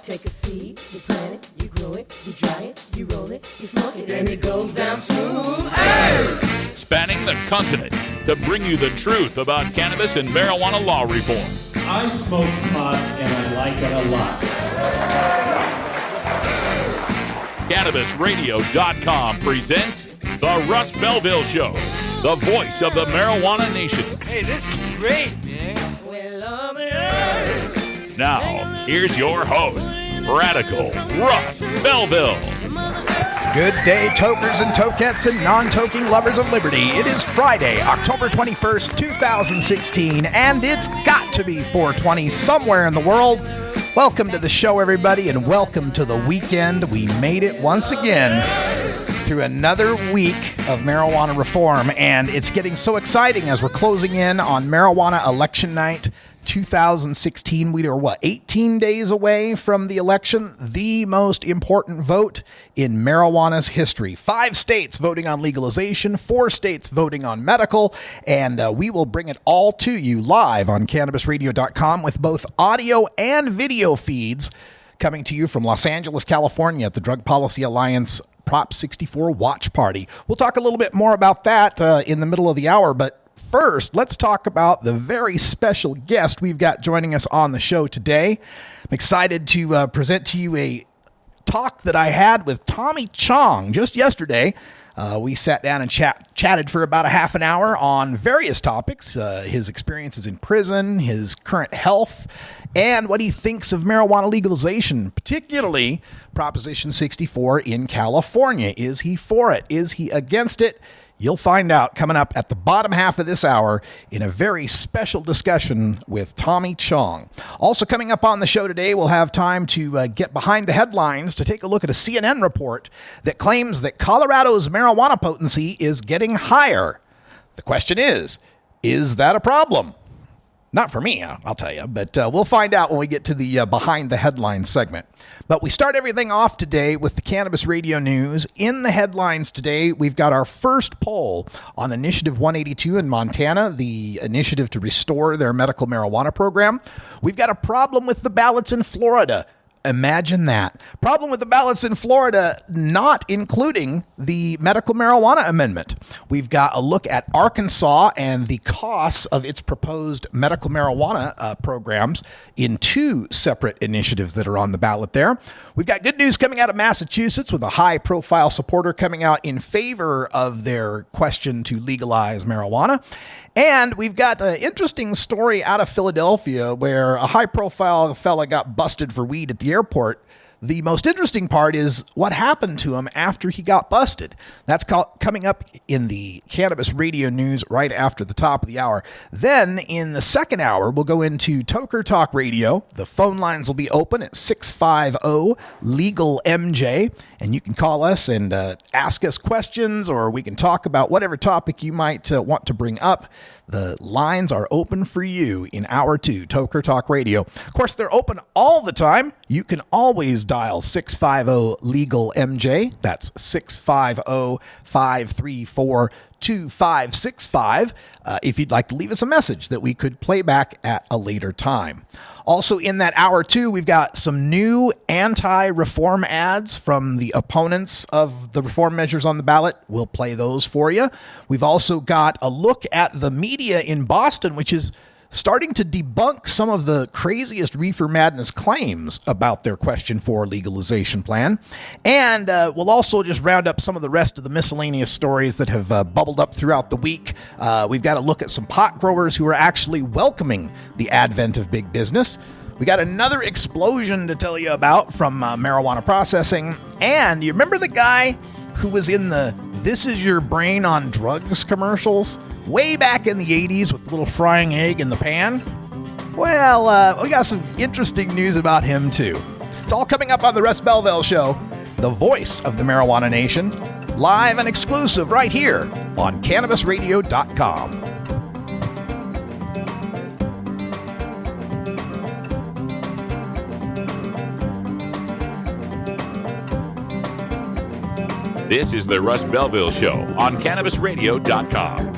Take a seed, you plant it, you grow it, you dry it, you roll it, you smoke it, and it goes down smooth. Hey! Spanning the continent to bring you the truth about cannabis and marijuana law reform. I smoke pot and I like it a lot. CannabisRadio.com presents The Russ Belville Show, the voice of the marijuana nation. Hey, this is great, man. Now, here's your host, Radical Russ Belville. Good day, tokers and tokettes and non-toking lovers of liberty. It is Friday, October 21st, 2016, and it's got to be 420 somewhere in the world. Welcome to the show, everybody, and welcome to the weekend. We made it once again through another week of marijuana reform, and it's getting so exciting as we're closing in on marijuana election night 2016. We are, 18 days away from the election, the most important vote in marijuana's history. 5 states voting on legalization, 4 states voting on medical, and we will bring it all to you live on CannabisRadio.com with both audio and video feeds coming to you from Los Angeles, California at the Drug Policy Alliance Prop 64 Watch Party. We'll talk a little bit more about that in the middle of the hour, but first, let's talk about the very special guest we've got joining us on the show today. I'm excited to present to you a talk that I had with Tommy Chong just yesterday. We sat down and chatted for about a half an hour on various topics, his experiences in prison, his current health, and what he thinks of marijuana legalization, particularly Proposition 64 in California. Is he for it? Is he against it? You'll find out coming up at the bottom half of this hour in a very special discussion with Tommy Chong. Also coming up on the show today, we'll have time to get behind the headlines to take a look at a CNN report that claims that Colorado's marijuana potency is getting higher. The question is that a problem? Not for me, I'll tell you, but we'll find out when we get to the Behind the Headlines segment. But we start everything off today with the Cannabis Radio News. In the headlines today, we've got our first poll on Initiative 182 in Montana, the initiative to restore their medical marijuana program. We've got a problem with the ballots in Florida. Imagine that. Problem with the ballots in Florida, not including the medical marijuana amendment. We've got a look at Arkansas and the costs of its proposed medical marijuana programs in 2 separate initiatives that are on the ballot there. We've got good news coming out of Massachusetts with a high-profile supporter coming out in favor of their question to legalize marijuana. And we've got an interesting story out of Philadelphia where a high-profile fella got busted for weed at the airport. The most interesting part is what happened to him after he got busted. That's coming up in the Cannabis Radio News right after the top of the hour. Then in the second hour, we'll go into Toker Talk Radio. The phone lines will be open at 650-LEGAL-MJ, and you can call us and ask us questions, or we can talk about whatever topic you might want to bring up. The lines are open for you in hour 2, Toker Talk Radio. Of course, they're open all the time. You can always dial 650-LEGAL-MJ. That's 650-534-2565 if you'd like to leave us a message that we could play back at a later time. Also in that hour 2, we've got some new anti-reform ads from the opponents of the reform measures on the ballot. We'll play those for you. We've also got a look at the media in Boston, which is starting to debunk some of the craziest reefer madness claims about their Question 4 legalization plan. And we'll also just round up some of the rest of the miscellaneous stories that have bubbled up throughout the week. We've got to look at some pot growers who are actually welcoming the advent of big business. We got another explosion to tell you about from marijuana processing. And you remember the guy who was in the "This Is Your Brain on Drugs" commercials way back in the 80s with the little frying egg in the pan? Well, we got some interesting news about him, too. It's all coming up on the Russ Belville Show, the voice of the marijuana nation, live and exclusive right here on CannabisRadio.com. This is the Russ Belville Show on CannabisRadio.com.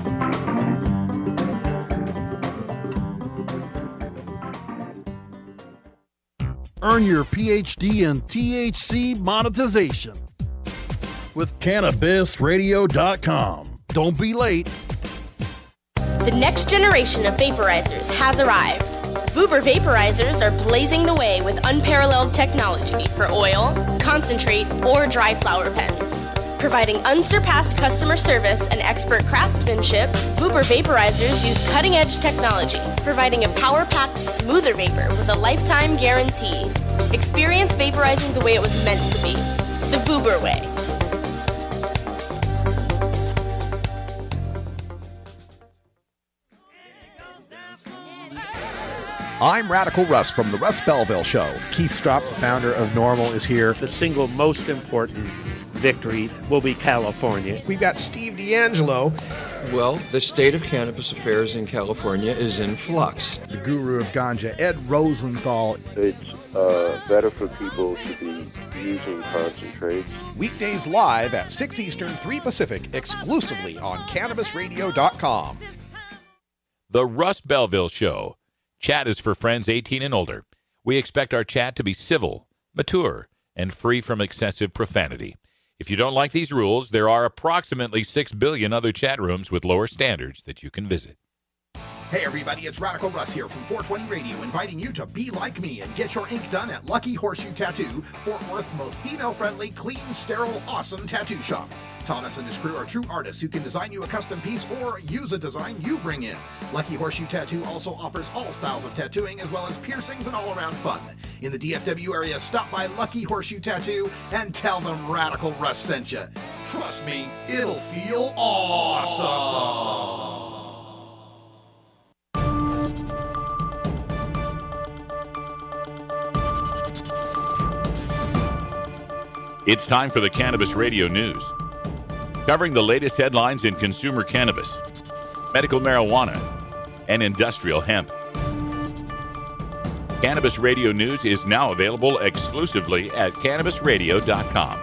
Earn your PhD in THC monetization with CannabisRadio.com. Don't be late. The next generation of vaporizers has arrived. Vuber vaporizers are blazing the way with unparalleled technology for oil, concentrate, or dry flower pens. Providing unsurpassed customer service and expert craftsmanship, Vuber vaporizers use cutting-edge technology, providing a power-packed, smoother vapor with a lifetime guarantee. Experience vaporizing the way it was meant to be. The Vuber way. I'm Radical Russ from the Russ Belville Show. Keith Stropp, the founder of NORML, is here. The single most important victory will be California. We've got Steve D'Angelo. Well, the state of cannabis affairs in California is in flux. The guru of ganja, Ed Rosenthal. It's better for people to be using concentrates. Weekdays live at 6 Eastern, 3 Pacific, exclusively on CannabisRadio.com. The Russ Belville Show. Chat is for friends 18 and older. We expect our chat to be civil, mature, and free from excessive profanity. If you don't like these rules, there are approximately 6 billion other chat rooms with lower standards that you can visit. Hey everybody, it's Radical Russ here from 420 Radio, inviting you to be like me and get your ink done at Lucky Horseshoe Tattoo, Fort Worth's most female-friendly, clean, sterile, awesome tattoo shop. Thomas and his crew are true artists who can design you a custom piece or use a design you bring in. Lucky Horseshoe Tattoo also offers all styles of tattooing as well as piercings and all-around fun. In the DFW area, stop by Lucky Horseshoe Tattoo and tell them Radical Russ sent you. Trust me, it'll feel awesome. It's time for the Cannabis Radio News. Covering the latest headlines in consumer cannabis, medical marijuana, and industrial hemp. Cannabis Radio News is now available exclusively at CannabisRadio.com.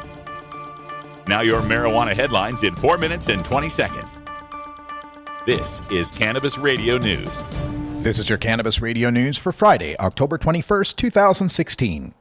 Now your marijuana headlines in 4 minutes and 20 seconds. This is Cannabis Radio News. This is your Cannabis Radio News for Friday, October 21st, 2016.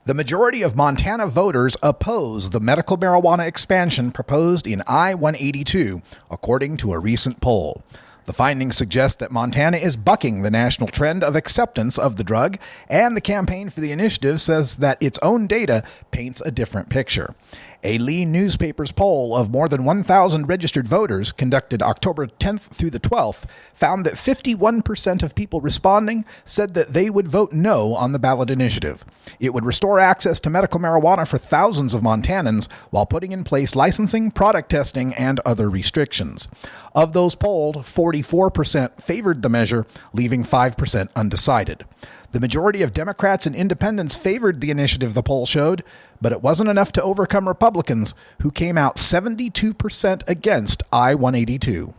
The majority of Montana voters oppose the medical marijuana expansion proposed in I-182, according to a recent poll. The findings suggest that Montana is bucking the national trend of acceptance of the drug, and the campaign for the initiative says that its own data paints a different picture. A Lee newspaper's poll of more than 1,000 registered voters conducted October 10th through the 12th found that 51% of people responding said that they would vote no on the ballot initiative. It would restore access to medical marijuana for thousands of Montanans while putting in place licensing, product testing, and other restrictions. Of those polled, 44% favored the measure, leaving 5% undecided. The majority of Democrats and independents favored the initiative, the poll showed, but it wasn't enough to overcome Republicans, who came out 72% against I-182.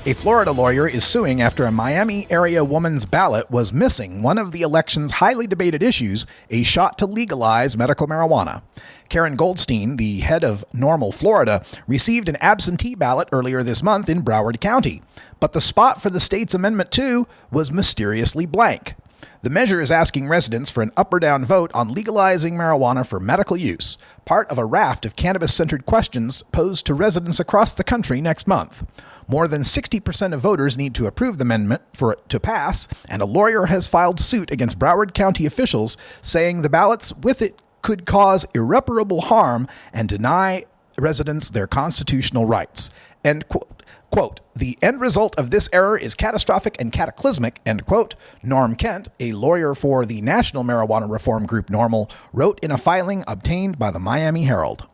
A Florida lawyer is suing after a Miami area woman's ballot was missing one of the election's highly debated issues, a shot to legalize medical marijuana. Karen Goldstein, the head of NORML Florida, received an absentee ballot earlier this month in Broward County, but the spot for the state's Amendment 2 was mysteriously blank. The measure is asking residents for an up or down vote on legalizing marijuana for medical use, part of a raft of cannabis-centered questions posed to residents across the country next month. More than 60% of voters need to approve the amendment for it to pass, and a lawyer has filed suit against Broward County officials saying the ballots with it could cause irreparable harm and deny residents their constitutional rights. End quote. Quote, the end result of this error is catastrophic and cataclysmic, end quote. Norm Kent, a lawyer for the national marijuana reform group NORML, wrote in a filing obtained by the Miami Herald.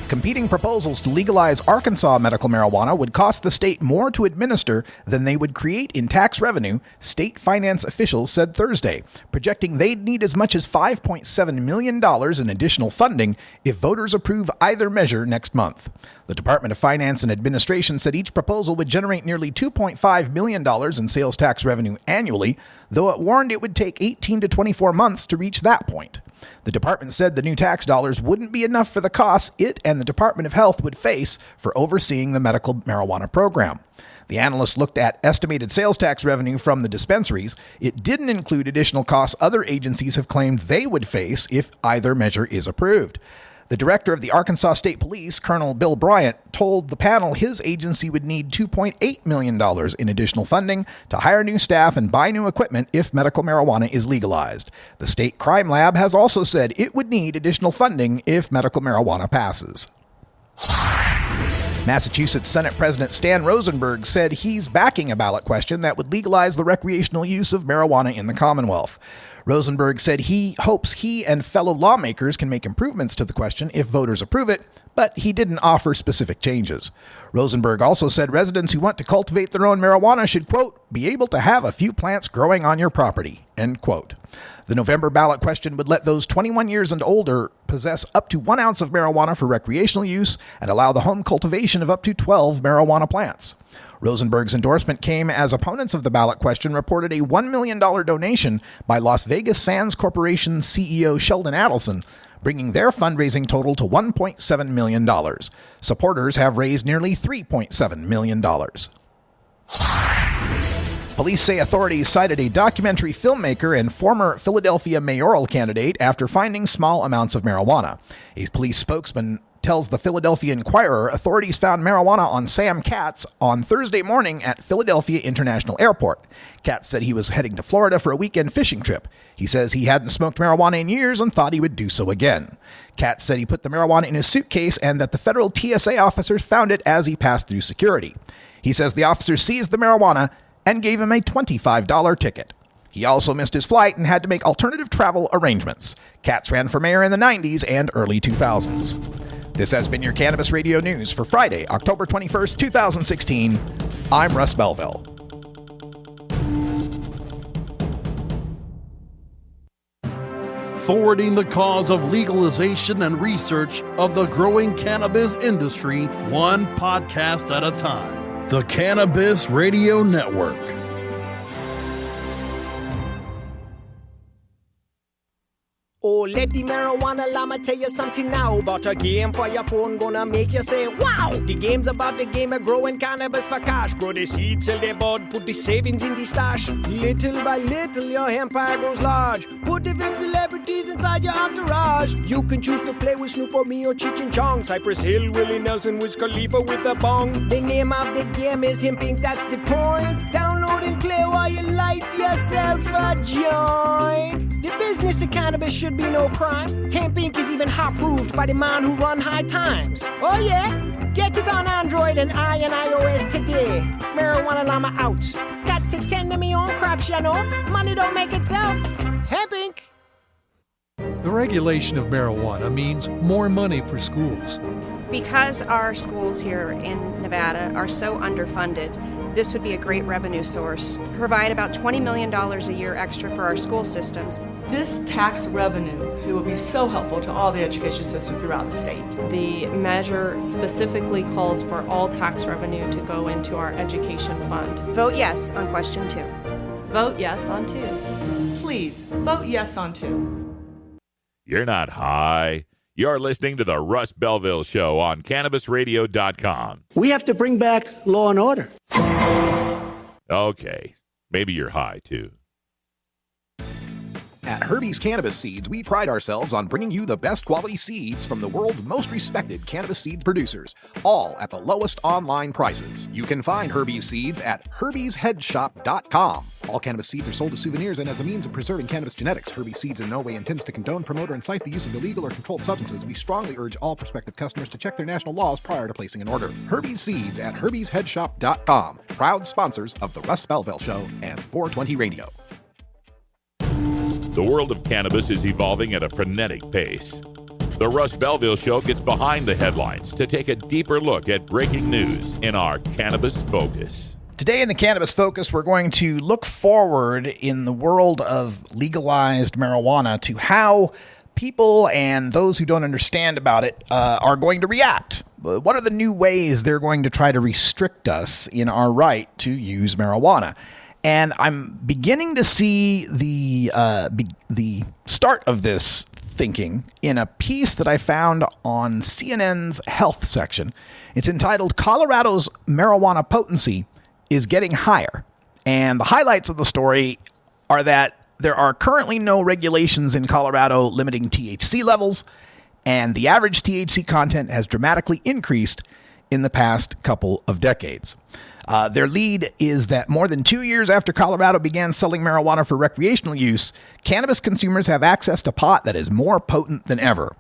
Competing proposals to legalize Arkansas medical marijuana would cost the state more to administer than they would create in tax revenue, state finance officials said Thursday, projecting they'd need as much as $5.7 million in additional funding if voters approve either measure next month. The Department of Finance and Administration said each proposal would generate nearly $2.5 million in sales tax revenue annually, though it warned it would take 18 to 24 months to reach that point. The department said the new tax dollars wouldn't be enough for the costs it and the Department of Health would face for overseeing the medical marijuana program. The analyst looked at estimated sales tax revenue from the dispensaries. It didn't include additional costs other agencies have claimed they would face if either measure is approved. The director of the Arkansas State Police, Colonel Bill Bryant, told the panel his agency would need $2.8 million in additional funding to hire new staff and buy new equipment if medical marijuana is legalized. The state crime lab has also said it would need additional funding if medical marijuana passes. Massachusetts Senate President Stan Rosenberg said he's backing a ballot question that would legalize the recreational use of marijuana in the Commonwealth. Rosenberg said he hopes he and fellow lawmakers can make improvements to the question if voters approve it, but he didn't offer specific changes. Rosenberg also said residents who want to cultivate their own marijuana should, quote, be able to have a few plants growing on your property, end quote. The November ballot question would let those 21 years and older possess up to 1 ounce of marijuana for recreational use and allow the home cultivation of up to 12 marijuana plants. Rosenberg's endorsement came as opponents of the ballot question reported a $1 million donation by Las Vegas Sands Corporation CEO Sheldon Adelson, bringing their fundraising total to $1.7 million. Supporters have raised nearly $3.7 million. Police say authorities cited a documentary filmmaker and former Philadelphia mayoral candidate after finding small amounts of marijuana. A police spokesman tells the Philadelphia Inquirer authorities found marijuana on Sam Katz on Thursday morning at Philadelphia International Airport. Katz said he was heading to Florida for a weekend fishing trip. He says he hadn't smoked marijuana in years and thought he would do so again. Katz said he put the marijuana in his suitcase and that the federal TSA officers found it as he passed through security. He says the officers seized the marijuana and gave him a $25 ticket. He also missed his flight and had to make alternative travel arrangements. Katz ran for mayor in the 90s and early 2000s. This has been your Cannabis Radio News for Friday, October 21st, 2016. I'm Russ Belville. Forwarding the cause of legalization and research of the growing cannabis industry, one podcast at a time. The Cannabis Radio Network. Oh, let the marijuana llama tell you something now about a game for your phone gonna make you say, wow! The game's about the game of growing cannabis for cash. Grow the seed, sell the bud, put the savings in the stash. Little by little, your empire grows large. Put the big celebrities inside your entourage. You can choose to play with Snoop or me or Cheech and Chong. Cypress Hill, Willie Nelson, Wiz Khalifa with a bong. The name of the game is Hemp Inc., that's the point. Download and play while you light yourself a joint. The business of cannabis should be no crime. Hemp Inc. is even hot-proofed by the man who run High Times. Oh yeah? Get it on Android and iOS today. Marijuana llama out. Got to tend to me own crops, you know. Money don't make itself. Hemp Inc. The regulation of marijuana means more money for schools. Because our schools here in Nevada are so underfunded, this would be a great revenue source. Provide about $20 million a year extra for our school systems. This tax revenue, it will be so helpful to all the education system throughout the state. The measure specifically calls for all tax revenue to go into our education fund. Vote yes on question 2. Vote yes on 2. Please, vote yes on 2. You're not high. You're listening to the Russ Belville Show on CannabisRadio.com. We have to bring back law and order. Okay, maybe you're high, too. At Herbie's Cannabis Seeds, we pride ourselves on bringing you the best quality seeds from the world's most respected cannabis seed producers, all at the lowest online prices. You can find Herbie's Seeds at herbiesheadshop.com. All cannabis seeds are sold as souvenirs and as a means of preserving cannabis genetics. Herbie's Seeds in no way intends to condone, promote, or incite the use of illegal or controlled substances. We strongly urge all prospective customers to check their national laws prior to placing an order. Herbie's Seeds at herbiesheadshop.com. Proud sponsors of the Russ Belville Show and 420 Radio. The world of cannabis is evolving at a frenetic pace. The Russ Belville Show gets behind the headlines to take a deeper look at breaking news in our Cannabis Focus. Today in the Cannabis Focus, we're going to look forward in the world of legalized marijuana to how people and those who don't understand about it are going to react. What are the new ways they're going to try to restrict us in our right to use marijuana? And I'm beginning to see the start of this thinking in a piece that I found on CNN's health section. It's entitled "Colorado's Marijuana Potency is getting higher. And the highlights of the story are that there are currently no regulations in Colorado limiting THC levels, and the average THC content has dramatically increased in the past couple of decades. Their lead is that more than 2 years after Colorado began selling marijuana for recreational use, cannabis consumers have access to pot that is more potent than ever.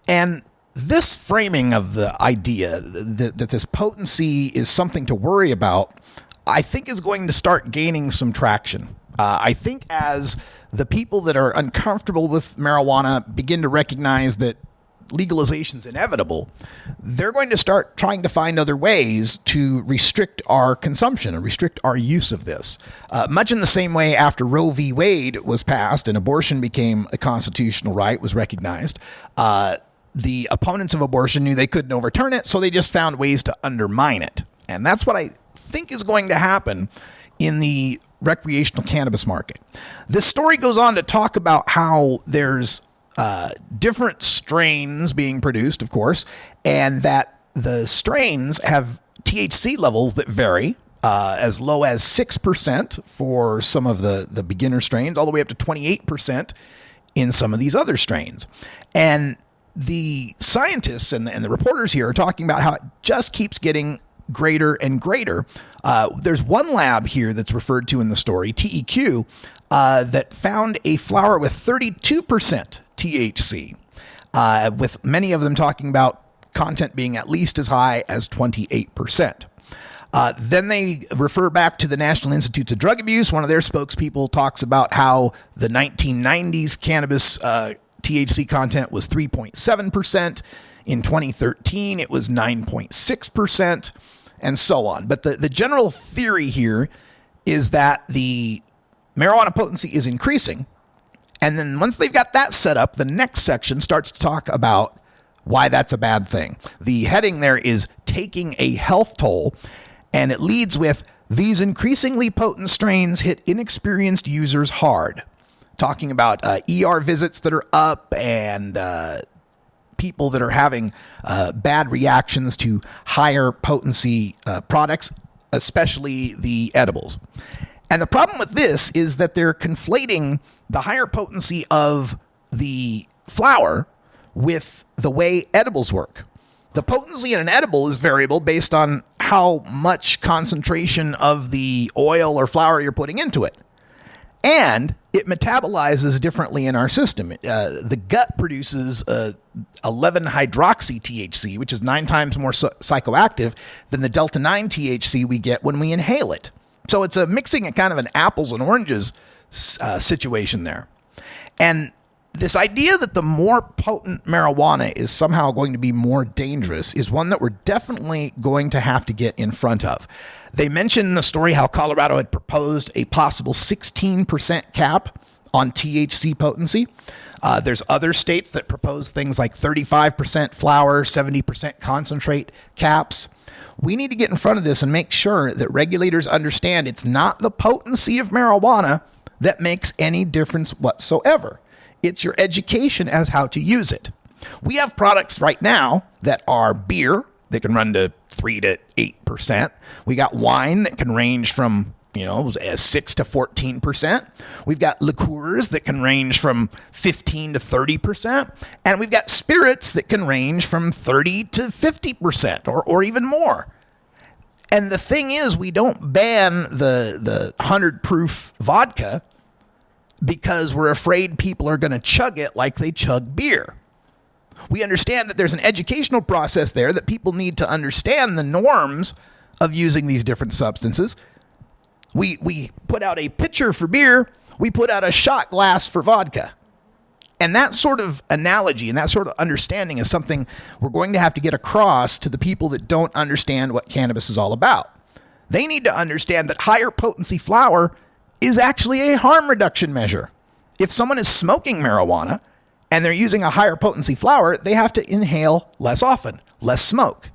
And this framing of the idea that this potency is something to worry about, I think is going to start gaining some traction. I think as the people that are uncomfortable with marijuana begin to recognize that legalization is inevitable, they're going to start trying to find other ways to restrict our consumption and restrict our use of this. Much in the same way after Roe v. Wade was passed and abortion became a constitutional right, was recognized, the opponents of abortion knew they couldn't overturn it, so they just found ways to undermine it. And that's what I think is going to happen in the recreational cannabis market. This story goes on to talk about how there's different strains being produced, of course, and that the strains have THC levels that vary as low as 6% for some of the beginner strains, all the way up to 28% in some of these other strains. And the scientists and the reporters here are talking about how it just keeps getting greater and greater. There's one lab here that's referred to in the story, TEQ, that found a flower with 32% THC, with many of them talking about content being at least as high as 28%. Then they refer back to the National Institutes of Drug Abuse. One of their spokespeople talks about how the 1990s cannabis THC content was 3.7%. In 2013, it was 9.6%, and so on. But the general theory here is that the marijuana potency is increasing. And then once they've got that set up, the next section starts to talk about why that's a bad thing. The heading there is taking a health toll, and it leads with these increasingly potent strains hit inexperienced users hard. Talking about ER visits that are up and people that are having bad reactions to higher potency products, especially the edibles. And the problem with this is that they're conflating the higher potency of the flower with the way edibles work. The potency in an edible is variable based on how much concentration of the oil or flower you're putting into it. And it metabolizes differently in our system. The gut produces 11-hydroxy-THC, which is 9 times more psychoactive than the delta-9 THC we get when we inhale it. So it's a mixing a kind of an apples and oranges situation there. And this idea that the more potent marijuana is somehow going to be more dangerous is one that we're definitely going to have to get in front of. They mentioned in the story how Colorado had proposed a possible 16% cap on THC potency. There's other states that propose things like 35% flower, 70% concentrate caps. We need to get in front of this and make sure that regulators understand it's not the potency of marijuana that makes any difference whatsoever. It's your education as how to use it. We have products right now that are beer. They can run to 3 to 8%. We got wine that can range from, 6 to 14%. We've got liqueurs that can range from 15 to 30%. And we've got spirits that can range from 30 to 50% or even more. And the thing is, we don't ban the 100 proof vodka because we're afraid people are going to chug it like they chug beer. We understand that there's an educational process there, that people need to understand the norms of using these different substances. We put out a pitcher for beer, we put out a shot glass for vodka. And that sort of analogy and that sort of understanding is something we're going to have to get across to the people that don't understand what cannabis is all about. They need to understand that higher potency flower is actually a harm reduction measure. If someone is smoking marijuana and they're using a higher potency flower, they have to inhale less often, less smoke,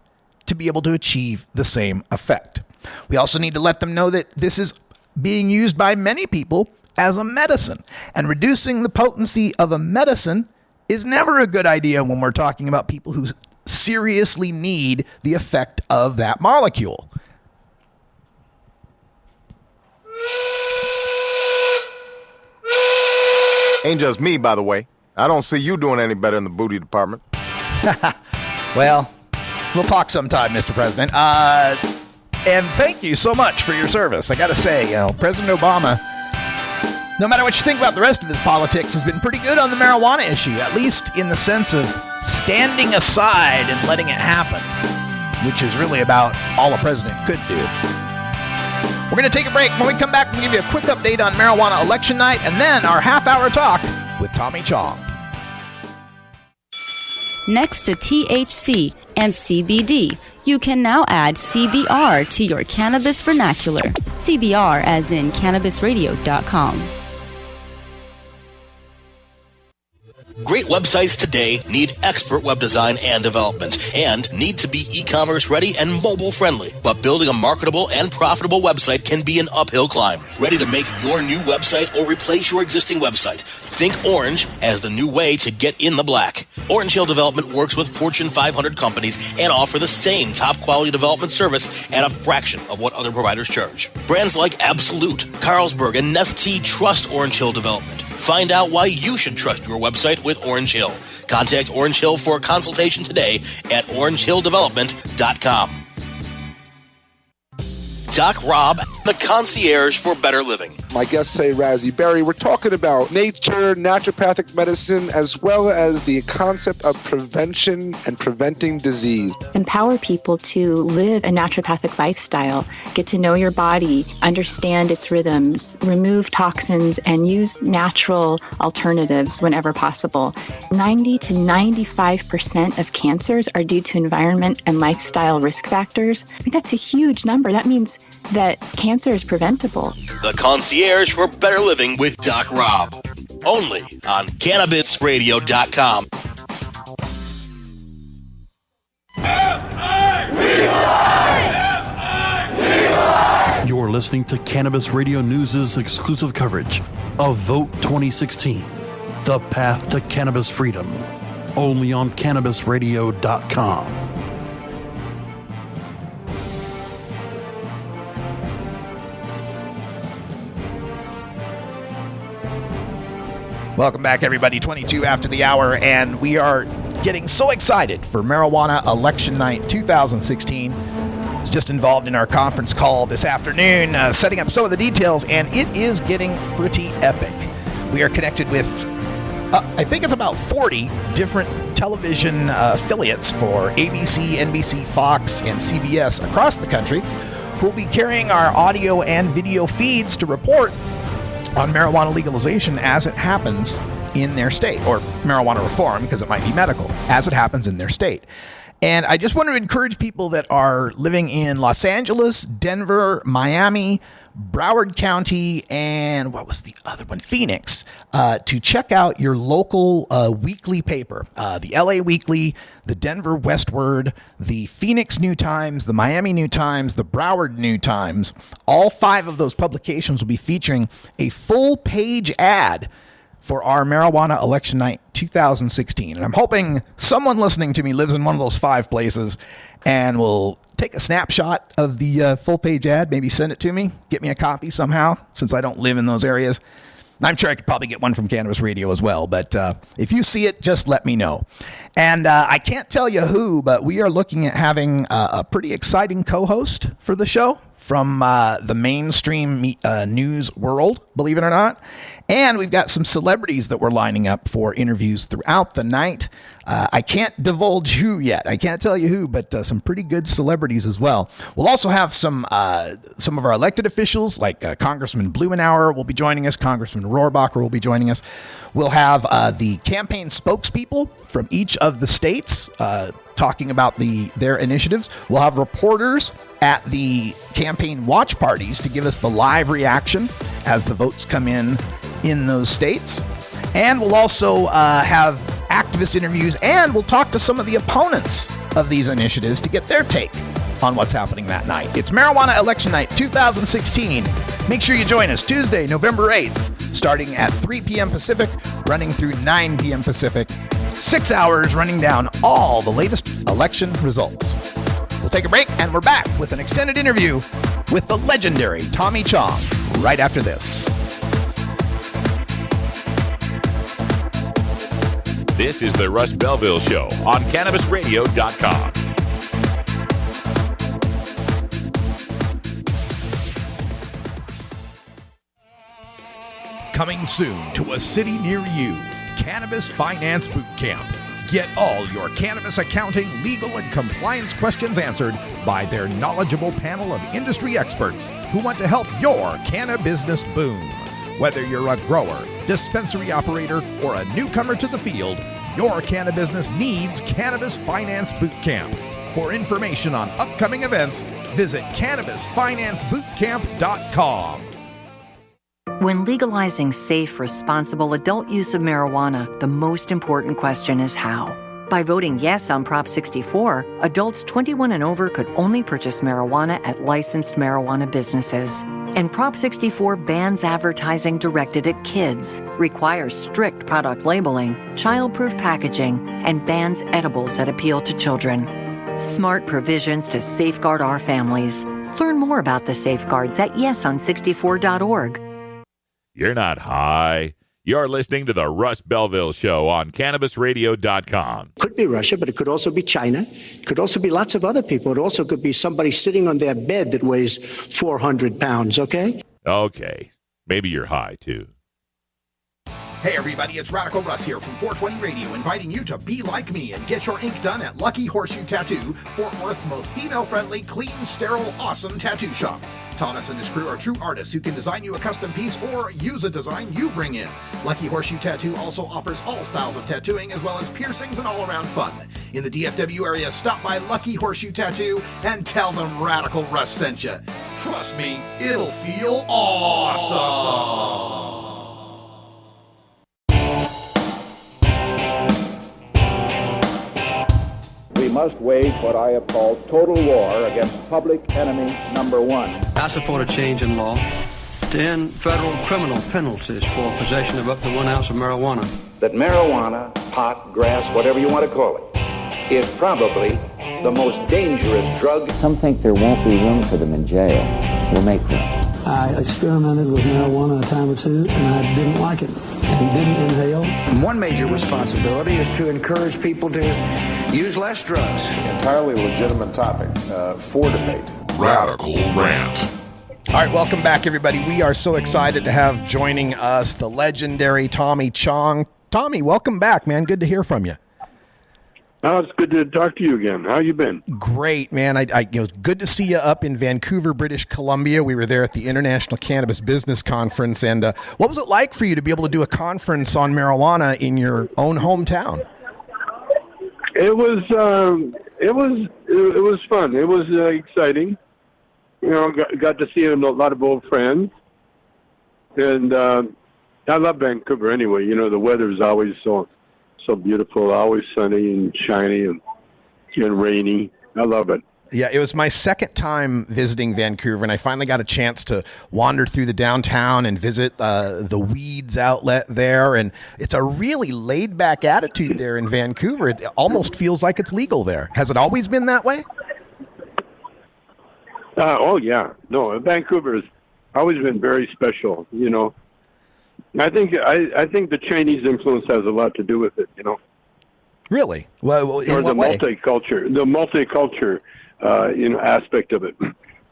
to be able to achieve the same effect. We also need to let them know that this is being used by many people as a medicine, and reducing the potency of a medicine is never a good idea when we're talking about people who seriously need the effect of that molecule. Ain't just me, by the way. I don't see you doing any better in the booty department. Well, we'll talk sometime, Mr. President. And thank you so much for your service. I got to say, President Obama, no matter what you think about the rest of his politics, has been pretty good on the marijuana issue, at least in the sense of standing aside and letting it happen, which is really about all a president could do. We're going to take a break. When we come back, we'll give you a quick update on marijuana election night and then our half-hour talk with Tommy Chong. Next to THC and CBD, you can now add CBR to your cannabis vernacular. CBR as in cannabisradio.com. Great websites today need expert web design and development and need to be e-commerce ready and mobile friendly. But building a marketable and profitable website can be an uphill climb. Ready to make your new website or replace your existing website? Think Orange as the new way to get in the black. Orange Hill Development works with Fortune 500 companies and offer the same top quality development service at a fraction of what other providers charge. Brands like Absolute, Carlsberg, and Nestea trust Orange Hill Development. Find out why you should trust your website with Orange Hill. Contact Orange Hill for a consultation today at orangehilldevelopment.com. Doc Rob, the concierge for better living. My guests say Razzie Berry. We're talking about nature, naturopathic medicine, as well as the concept of prevention and preventing disease. Empower people to live a naturopathic lifestyle, get to know your body, understand its rhythms, remove toxins, and use natural alternatives whenever possible. 90 to 95% of cancers are due to environment and lifestyle risk factors. I mean, that's a huge number. That means that cancer is preventable. The concierge for better living with Doc Rob. Only on CannabisRadio.com. You're listening to Cannabis Radio News' exclusive coverage of Vote 2016, The Path to Cannabis Freedom, only on CannabisRadio.com. Welcome back, everybody. 22 after the hour, and we are getting so excited for Marijuana Election Night 2016. I was just involved in our conference call this afternoon, setting up some of the details, and it is getting pretty epic. We are connected with, I think it's about 40 different television affiliates for ABC, NBC, Fox, and CBS across the country, who will be carrying our audio and video feeds to report on marijuana legalization as it happens in their state, or marijuana reform, because it might be medical, as it happens in their state. And I just want to encourage people that are living in Los Angeles, Denver, Miami, Broward County, and what was the other one? Phoenix, to check out your local weekly paper, the LA Weekly, the Denver Westward, the Phoenix New Times, the Miami New Times, the Broward New Times. All 5 of those publications will be featuring a full page ad for our Marijuana Election Night 2016. And I'm hoping someone listening to me lives in one of those 5 places and will take a snapshot of the full page ad, maybe send it to me, get me a copy somehow, since I don't live in those areas. I'm sure I could probably get one from Cannabis Radio as well, but if you see it, just let me know. And I can't tell you who, but we are looking at having a pretty exciting co-host for the show from the mainstream news world, believe it or not. And we've got some celebrities that we're lining up for interviews throughout the night. I can't divulge who yet. I can't tell you who, but some pretty good celebrities as well. We'll also have some of our elected officials, like Congressman Blumenauer will be joining us. Congressman Rohrabacher will be joining us. We'll have the campaign spokespeople from each of the states talking about their initiatives. We'll have reporters at the campaign watch parties to give us the live reaction as the votes come in those states. And we'll also have activist interviews, and we'll talk to some of the opponents of these initiatives to get their take on what's happening that night. It's Marijuana Election Night 2016. Make sure you join us Tuesday, November 8th, starting at 3 p.m. Pacific, running through 9 p.m. Pacific. 6 hours running down all the latest election results. We'll take a break, and we're back with an extended interview with the legendary Tommy Chong right after this. This is the Russ Belville Show on CannabisRadio.com. Coming soon to a city near you, Cannabis Finance Boot Camp. Get all your cannabis accounting, legal, and compliance questions answered by their knowledgeable panel of industry experts who want to help your canna business boom. Whether you're a grower, dispensary operator, or a newcomer to the field, your canna business needs Cannabis Finance Boot Camp. For information on upcoming events, visit CannabisFinanceBootCamp.com. When legalizing safe, responsible adult use of marijuana, the most important question is how. By voting yes on Prop 64, adults 21 and over could only purchase marijuana at licensed marijuana businesses. And Prop 64 bans advertising directed at kids, requires strict product labeling, child-proof packaging, and bans edibles that appeal to children. Smart provisions to safeguard our families. Learn more about the safeguards at yeson64.org. You're not high. You're listening to the Russ Belville Show on CannabisRadio.com. Could be Russia, but it could also be China. It could also be lots of other people. It also could be somebody sitting on their bed that weighs 400 pounds, okay? Okay. Maybe you're high, too. Hey everybody, it's Radical Russ here from 420 Radio, inviting you to be like me and get your ink done at Lucky Horseshoe Tattoo, Fort Worth's most female-friendly, clean, sterile, awesome tattoo shop. Thomas and his crew are true artists who can design you a custom piece or use a design you bring in. Lucky Horseshoe Tattoo also offers all styles of tattooing as well as piercings and all-around fun. In the DFW area, stop by Lucky Horseshoe Tattoo and tell them Radical Russ sent you. Trust me, it'll feel awesome. We must wage what I have called total war against public enemy number one. I support a change in law to end federal criminal penalties for possession of up to 1 ounce of marijuana. That marijuana, pot, grass, whatever you want to call it, is probably the most dangerous drug. Some think there won't be room for them in jail. We'll make room. I experimented with marijuana a time or two, and I didn't like it and didn't inhale. One major responsibility is to encourage people to use less drugs. Entirely legitimate topic for debate. Radical Rant. All right, welcome back, everybody. We are so excited to have joining us the legendary Tommy Chong. Tommy, welcome back, man. Good to hear from you. Oh, it's good to talk to you again. How you been? Great, man. It was good to see you up in Vancouver, British Columbia. We were there at the International Cannabis Business Conference. And what was it like for you to be able to do a conference on marijuana in your own hometown? It was fun. It was exciting. You know, got to see a lot of old friends. And I love Vancouver anyway. You know, the weather is always so beautiful, always sunny and shiny and rainy. I love it. Yeah, it was my second time visiting Vancouver, and I finally got a chance to wander through the downtown and visit the Weeds outlet there. And it's a really laid-back attitude there in Vancouver. It almost feels like it's legal there. Has it always been that way? Oh, yeah. No, Vancouver has always been very special, you know. I think the Chinese influence has a lot to do with it, you know. Really? Well, in or what way? The multicultural, aspect of it.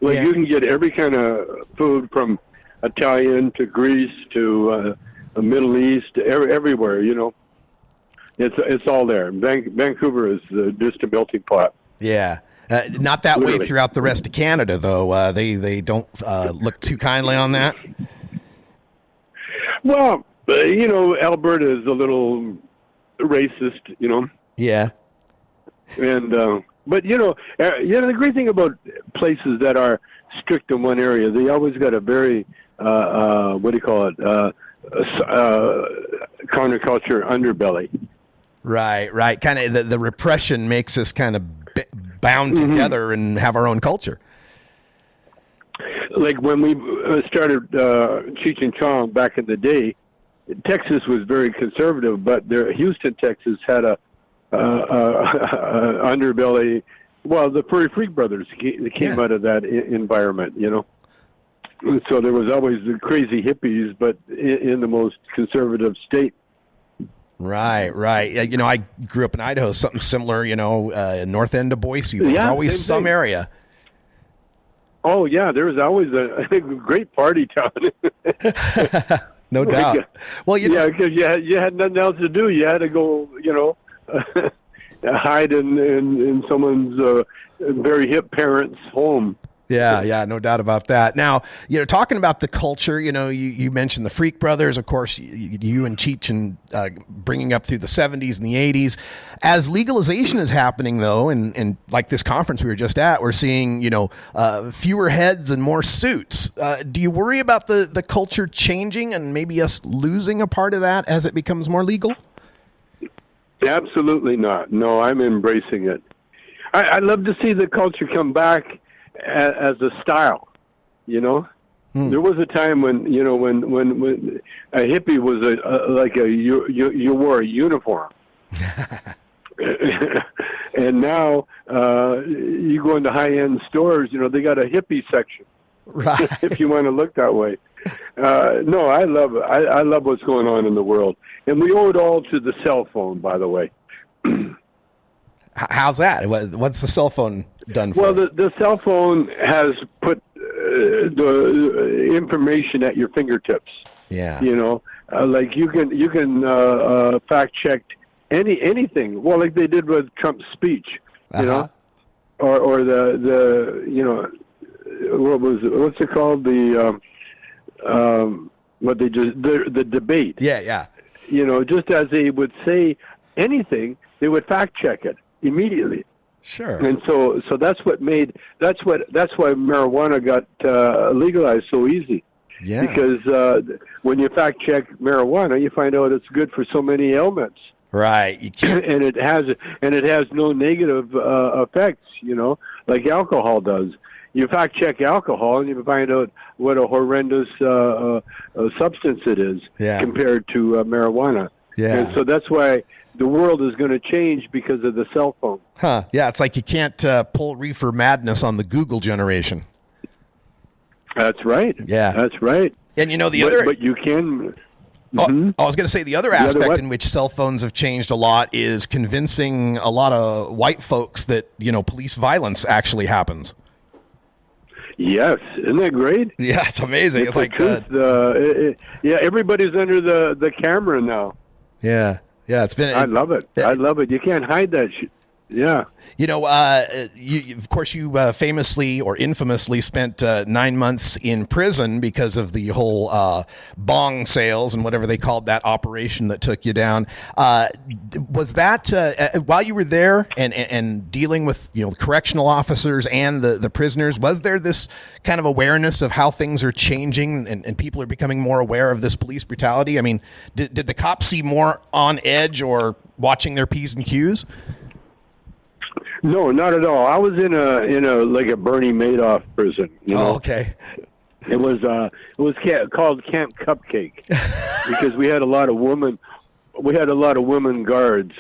Like you can get every kind of food from Italian to Greece to the Middle East, everywhere. You know, it's all there. Vancouver is just a melting pot. Yeah. Not that Literally. Way throughout the rest of Canada, though. They don't look too kindly on that. Well, Alberta is a little racist, you know. Yeah. And but the great thing about places that are strict in one area, they always got a very counterculture underbelly. Right. Kind of the repression makes us kind of bound together and have our own culture. Like when we started Cheech and Chong back in the day, Texas was very conservative, but Houston, Texas had a underbelly. Well, the Prairie Freak Brothers came out of that environment, you know. And so there was always the crazy hippies, but in the most conservative state. Right. I grew up in Idaho, something similar, north end of Boise. There's always some thing. Area. Oh, yeah, there was always a great party town. No doubt. Well, because you had nothing else to do. You had to go, hide in someone's very hip parents' home. Yeah, no doubt about that. Now, talking about the culture, you mentioned the Freak Brothers, of course, you and Cheech and bringing up through the 70s and the 80s. As legalization is happening, though, and like this conference we were just at, we're seeing, fewer heads and more suits. Do you worry about the culture changing and maybe us losing a part of that as it becomes more legal? Absolutely not. No, I'm embracing it. I'd love to see the culture come back as a style, There was a time when when a hippie was you wore a uniform, and now you go into high-end stores, they got a hippie section, right? If you want to look that way. No, I love it. I love what's going on in the world, and we owe it all to the cell phone, by the way. How's that? What's the cell phone done for? Well, the cell phone has put the information at your fingertips. Yeah. Like you can fact check anything. Well, like they did with Trump's speech, or the what's it called, the debate. Yeah. Just as they would say anything, they would fact check it immediately. Sure. And so that's why marijuana got legalized so easy. Yeah. Because when you fact check marijuana, you find out it's good for so many ailments. Right. You can't. And it has no negative effects, like alcohol does. You fact check alcohol and you find out what a horrendous substance it is compared to marijuana. Yeah. And so that's why the world is going to change because of the cell phone. Huh. Yeah, it's like you can't pull reefer madness on the Google generation. That's right. Yeah. That's right. And but you can... Mm-hmm. I was going to say the other aspect in which cell phones have changed a lot is convincing a lot of white folks that, police violence actually happens. Yes, isn't that great? Yeah, it's amazing. It's like everybody's under the camera now. Yeah, it's been. I love it. I love it. You can't hide that shit. Yeah. Of course, you famously or infamously spent 9 months in prison because of the whole bong sales and whatever they called that operation that took you down. Was that while you were there and dealing with correctional officers and the prisoners? Was there this kind of awareness of how things are changing and people are becoming more aware of this police brutality? I mean, did the cops seem more on edge or watching their P's and Q's? No, not at all. I was in a like a Bernie Madoff prison. Oh, okay. It was called Camp Cupcake because we had a lot of women. We had a lot of women guards.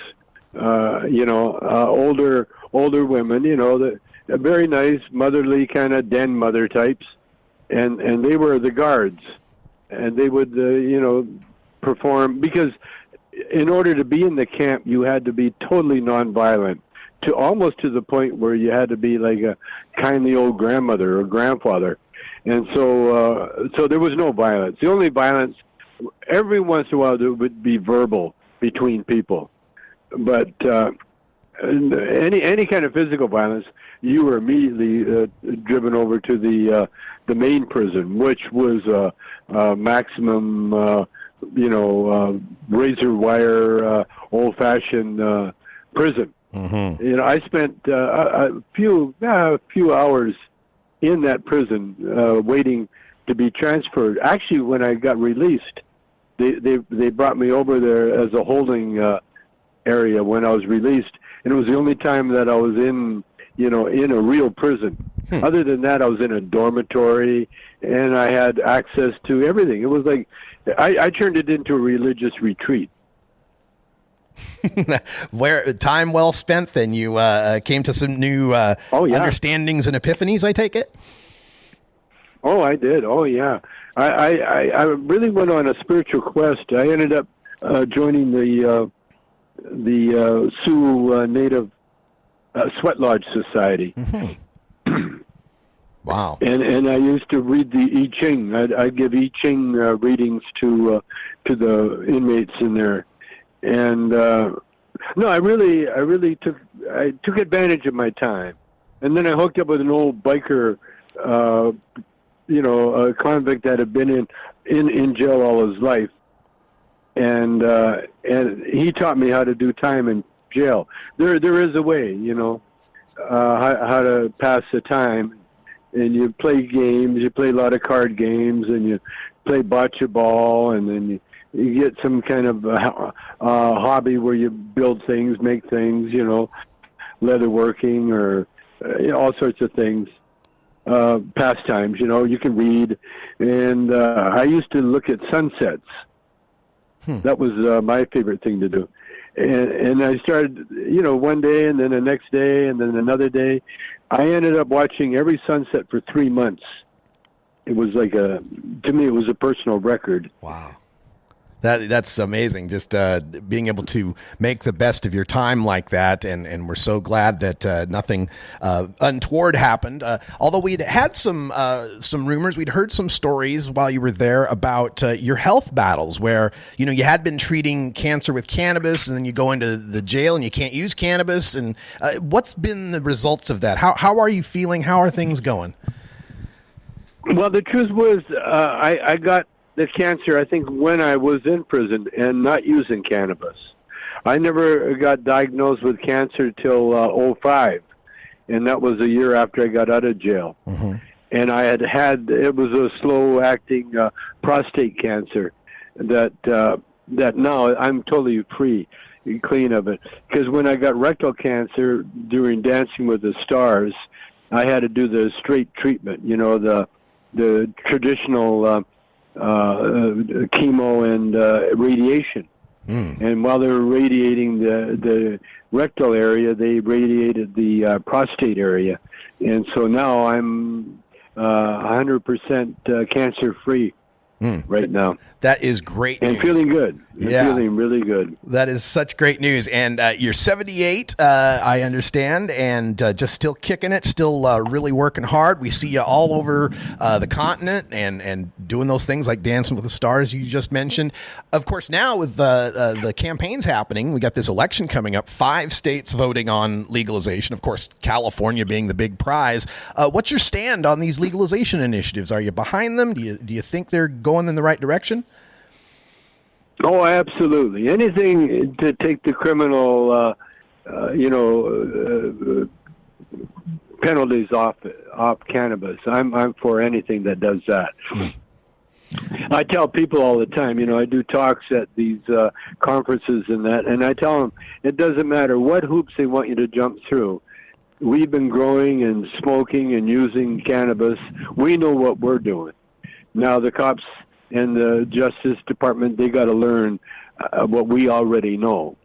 Older women. That very nice, motherly kind of den mother types, and they were the guards, and they would perform because in order to be in the camp, you had to be totally nonviolent. Almost to the point where you had to be like a kindly old grandmother or grandfather. And so there was no violence. The only violence, every once in a while, there would be verbal between people. But any kind of physical violence, you were immediately driven over to the main prison, which was maximum, razor wire, old-fashioned prison. Mm-hmm. I spent a few hours in that prison waiting to be transferred. Actually, when I got released, they brought me over there as a holding area when I was released, and it was the only time that I was in a real prison. Other than that, I was in a dormitory, and I had access to everything. It was like I turned it into a religious retreat. Where time well spent, then you came to some new understandings and epiphanies, I take it? Oh, I did. Oh, yeah. I really went on a spiritual quest. I ended up joining the Sioux Native Sweat Lodge Society. Mm-hmm. Wow. And I used to read the I Ching. I'd give I Ching readings to the inmates in there. And no, I really took advantage of my time. And then I hooked up with an old biker, a convict that had been in jail all his life. And he taught me how to do time in jail. There is a way, how to pass the time. And you play games, you play a lot of card games, and you play bocce ball, and then you get some kind of hobby where you build things, make things, leatherworking or all sorts of things. Pastimes, you can read. And I used to look at sunsets. That was my favorite thing to do. And I started, one day and then the next day and then another day. I ended up watching every sunset for 3 months. It was like to me, it was a personal record. Wow. That's amazing, just being able to make the best of your time like that, and we're so glad that nothing untoward happened. Although we'd had some rumors, we'd heard some stories while you were there about your health battles, where you had been treating cancer with cannabis, and then you go into the jail and you can't use cannabis. And what's been the results of that? How are you feeling? How are things going? Well, the truth was, I got the cancer, I think, when I was in prison and not using cannabis. I never got diagnosed with cancer till 2005, and that was a year after I got out of jail. Mm-hmm. And I it was a slow-acting prostate cancer that now I'm totally free, clean of it. Because when I got rectal cancer during Dancing with the Stars, I had to do the straight treatment, the traditional chemo and radiation. And while they were radiating the rectal area, they radiated the prostate area. And so now I'm 100% cancer-free right now. That is great news. And feeling good. Feeling really good. That is such great news. And you're 78, I understand, and just still kicking it, still really working hard. We see you all over the continent and doing those things like Dancing with the Stars you just mentioned. Of course, now with the campaigns happening, we got this election coming up, 5 states voting on legalization, of course, California being the big prize. What's your stand on these legalization initiatives? Are you behind them? Do you think they're going in the right direction? Oh, absolutely. Anything to take the criminal, penalties off cannabis. I'm for anything that does that. I tell people all the time, I do talks at these conferences and that, and I tell them it doesn't matter what hoops they want you to jump through. We've been growing and smoking and using cannabis. We know what we're doing. Now the cops and the Justice Department, they got to learn what we already know.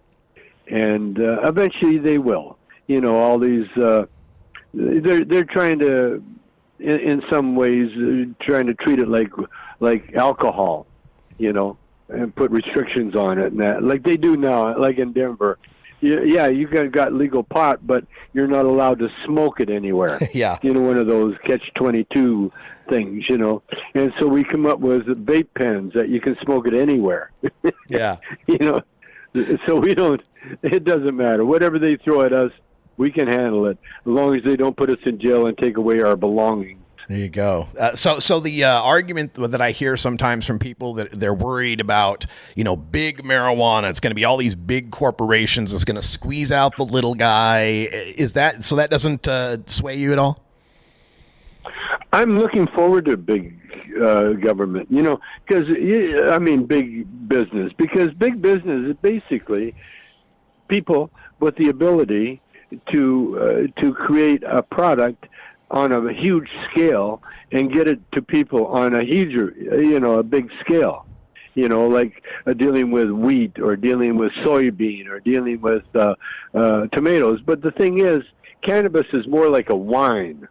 And eventually they will. All these, they're trying to, in some ways, trying to treat it like alcohol, and put restrictions on it and that, like they do now, like in Denver. Yeah, you got legal pot, but you're not allowed to smoke it anywhere. Yeah. One of those catch-22 things, And so we come up with vape pens that you can smoke it anywhere. Yeah. So it doesn't matter. Whatever they throw at us, we can handle it, as long as they don't put us in jail and take away our belongings. There you go. So the argument that I hear sometimes from people that they're worried about, big marijuana, it's going to be all these big corporations, it's going to squeeze out the little guy. Is that so? That doesn't sway you at all? I'm looking forward to big government, because big business, because big business is basically people with the ability to create a product on a huge scale and get it to people on a huge, a big scale, like dealing with wheat or dealing with soybean or dealing with tomatoes. But the thing is, cannabis is more like a wine,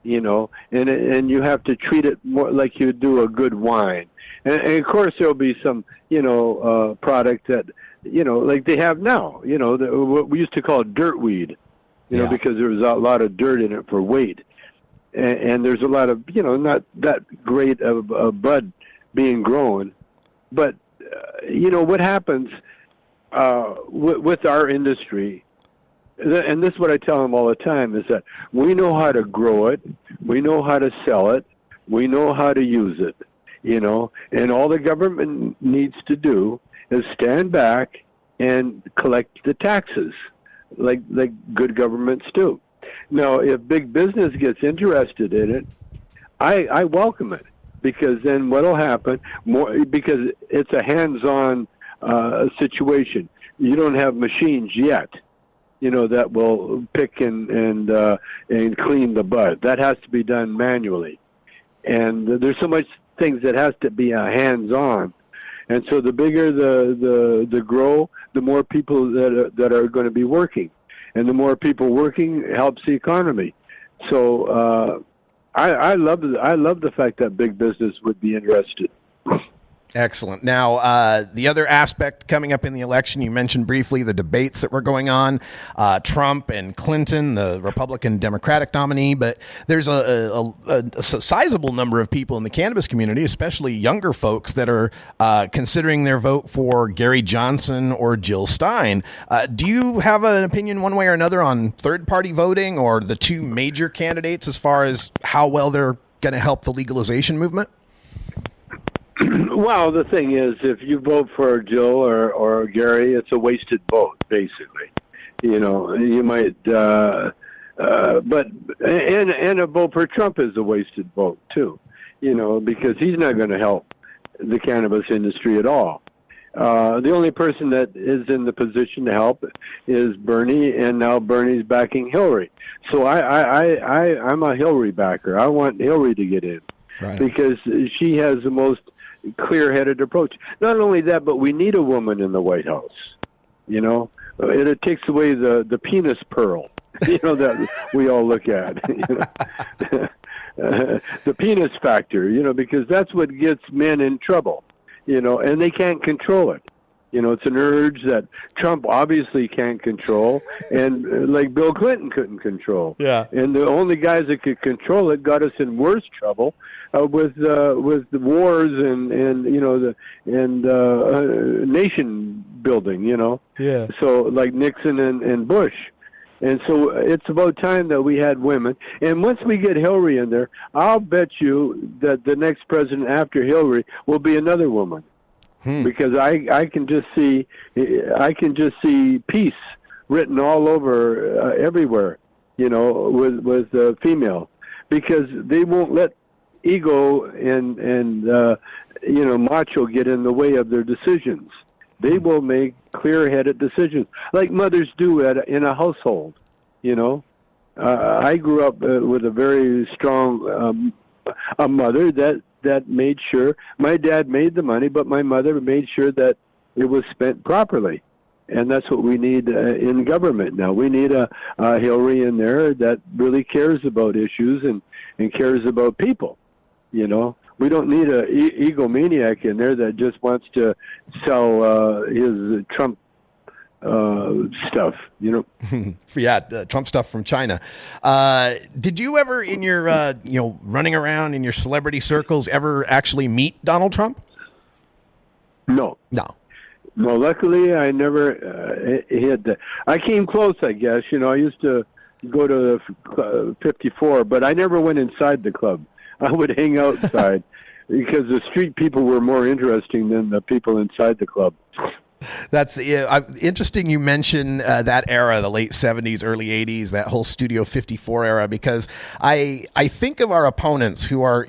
and you have to treat it more like you do a good wine. And of course, there'll be some, product that, like they have now, what we used to call dirt weed, because there was a lot of dirt in it for weight. And there's a lot of, not that great of bud being grown. But, what happens with our industry, and this is what I tell them all the time, is that we know how to grow it, we know how to sell it, we know how to use it, and all the government needs to do is stand back and collect the taxes like good governments do. Now, if big business gets interested in it, I welcome it, because then what'll happen, because it's a hands-on situation. You don't have machines yet, that will pick and clean the bud. That has to be done manually. And there's so much things that has to be hands-on. And so the bigger the grow, the more people that are going to be working. And the more people working helps the economy. So I love the fact that big business would be interested. Excellent. Now, the other aspect coming up in the election, you mentioned briefly the debates that were going on, Trump and Clinton, the Republican Democratic nominee, but there's a sizable number of people in the cannabis community, especially younger folks, that are considering their vote for Gary Johnson or Jill Stein. Do you have an opinion one way or another on third-party voting or the two major candidates as far as how well they're going to help the legalization movement? Well, the thing is, if you vote for Jill or Gary, it's a wasted vote, basically. You might, but a vote for Trump is a wasted vote too. Because he's not going to help the cannabis industry at all. The only person that is in the position to help is Bernie, and now Bernie's backing Hillary. So I'm a Hillary backer. I want Hillary to get in, right, because she has the most clear-headed approach. Not only that, but we need a woman in the White House. It takes away the penis pearl, that we all look at. The penis factor, because that's what gets men in trouble. And they can't control it. It's an urge that Trump obviously can't control, and like Bill Clinton couldn't control. Yeah. And the only guys that could control it got us in worse trouble with the wars and nation building. Yeah. So like Nixon and Bush. And so it's about time that we had women. And once we get Hillary in there, I'll bet you that the next president after Hillary will be another woman. Because I can just see peace written all over everywhere, with female, because they won't let ego and macho get in the way of their decisions. They will make clear-headed decisions, like mothers do in a household. I grew up with a very strong a mother that made sure my dad made the money, but my mother made sure that it was spent properly. And that's what we need in government now. We need a Hillary in there that really cares about issues and cares about people. We don't need an egomaniac in there that just wants to sell his Trump stuff, Yeah, Trump stuff from China. Did you ever, in your running around in your celebrity circles, ever actually meet Donald Trump? No. Luckily, I never had that. I came close, I guess. I used to go to 54, but I never went inside the club. I would hang outside because the street people were more interesting than the people inside the club. That's interesting you mention that era, the late 70s, early 80s, that whole Studio 54 era, because I think of our opponents who are,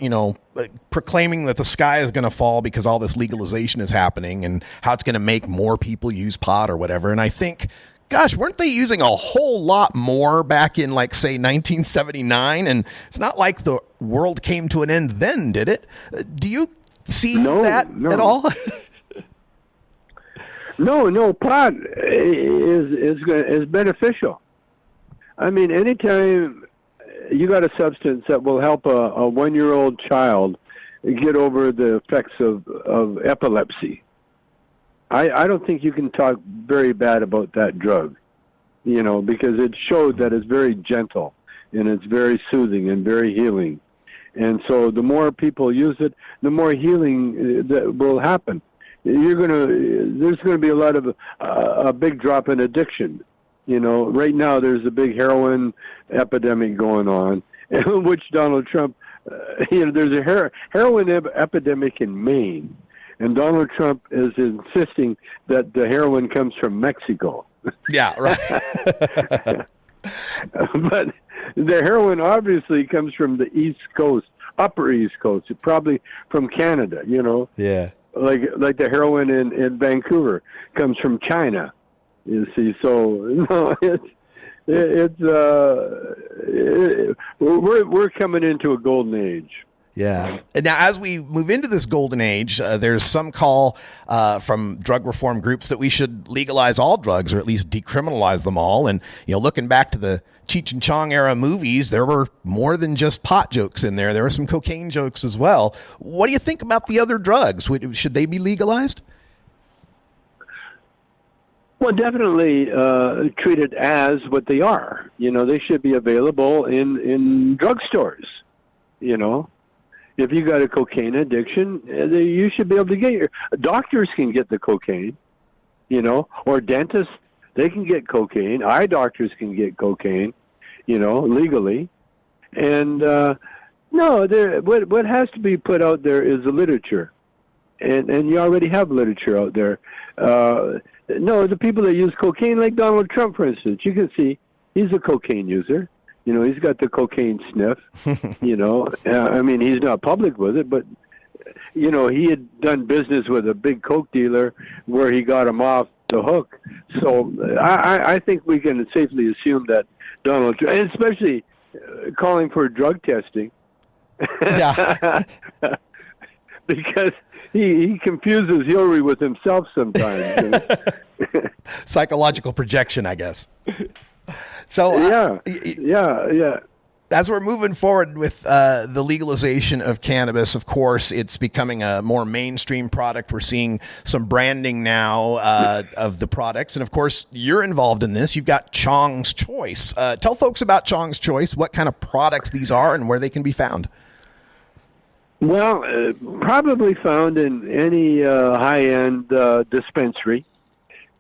proclaiming that the sky is going to fall because all this legalization is happening and how it's going to make more people use pot or whatever. And I think, gosh, weren't they using a whole lot more back in, like, say, 1979? And it's not like the world came to an end then, did it? Do you see that at all? No, pot is beneficial. I mean, anytime you got a substance that will help a 1-year-old child get over the effects of epilepsy. I don't think you can talk very bad about that drug, because it showed that it's very gentle and it's very soothing and very healing. And so the more people use it, the more healing that will happen. There's going to be a lot of a big drop in addiction. Right now there's a big heroin epidemic going on, which Donald Trump, there's a heroin epidemic in Maine, and Donald Trump is insisting that the heroin comes from Mexico. Yeah, right. But the heroin obviously comes from the East Coast, Upper East Coast, probably from Canada, Yeah. Like the heroin in Vancouver comes from China, you see. So no, we're coming into a golden age. Yeah. And now, as we move into this golden age, there's some call from drug reform groups that we should legalize all drugs, or at least decriminalize them all. And, looking back to the Cheech and Chong era movies, there were more than just pot jokes in there. There were some cocaine jokes as well. What do you think about the other drugs? Should they be legalized? Well, definitely treated as what they are. They should be available in drugstores, If you got a cocaine addiction, you should be able to get doctors can get the cocaine, or dentists, they can get cocaine. Eye doctors can get cocaine, legally. And what has to be put out there is the literature, and you already have literature out there. The people that use cocaine, like Donald Trump, for instance, you can see he's a cocaine user. He's got the cocaine sniff, I mean, he's not public with it, but, he had done business with a big coke dealer where he got him off the hook. So I think we can safely assume that Donald Trump, and especially calling for drug testing, yeah, because he confuses Hillary with himself sometimes. Psychological projection, I guess. So yeah. As we're moving forward with the legalization of cannabis, of course, it's becoming a more mainstream product. We're seeing some branding now of the products. And, of course, you're involved in this. You've got Chong's Choice. Tell folks about Chong's Choice, what kind of products these are and where they can be found. Well, probably found in any high-end dispensary.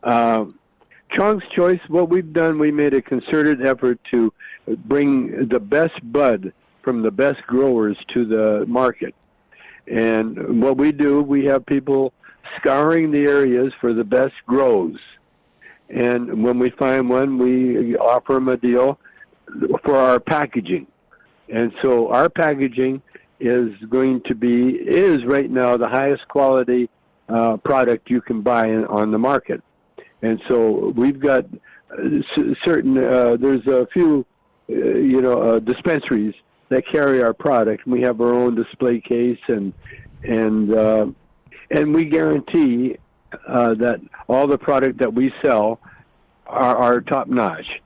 Chong's Choice, what we've done, we made a concerted effort to bring the best bud from the best growers to the market. And what we do, we have people scouring the areas for the best grows. And when we find one, we offer them a deal for our packaging. And so our packaging is right now the highest quality product you can buy on the market. And so we've got certain, there's a few, dispensaries that carry our product. We have our own display case, and we guarantee that all the product that we sell are top notch.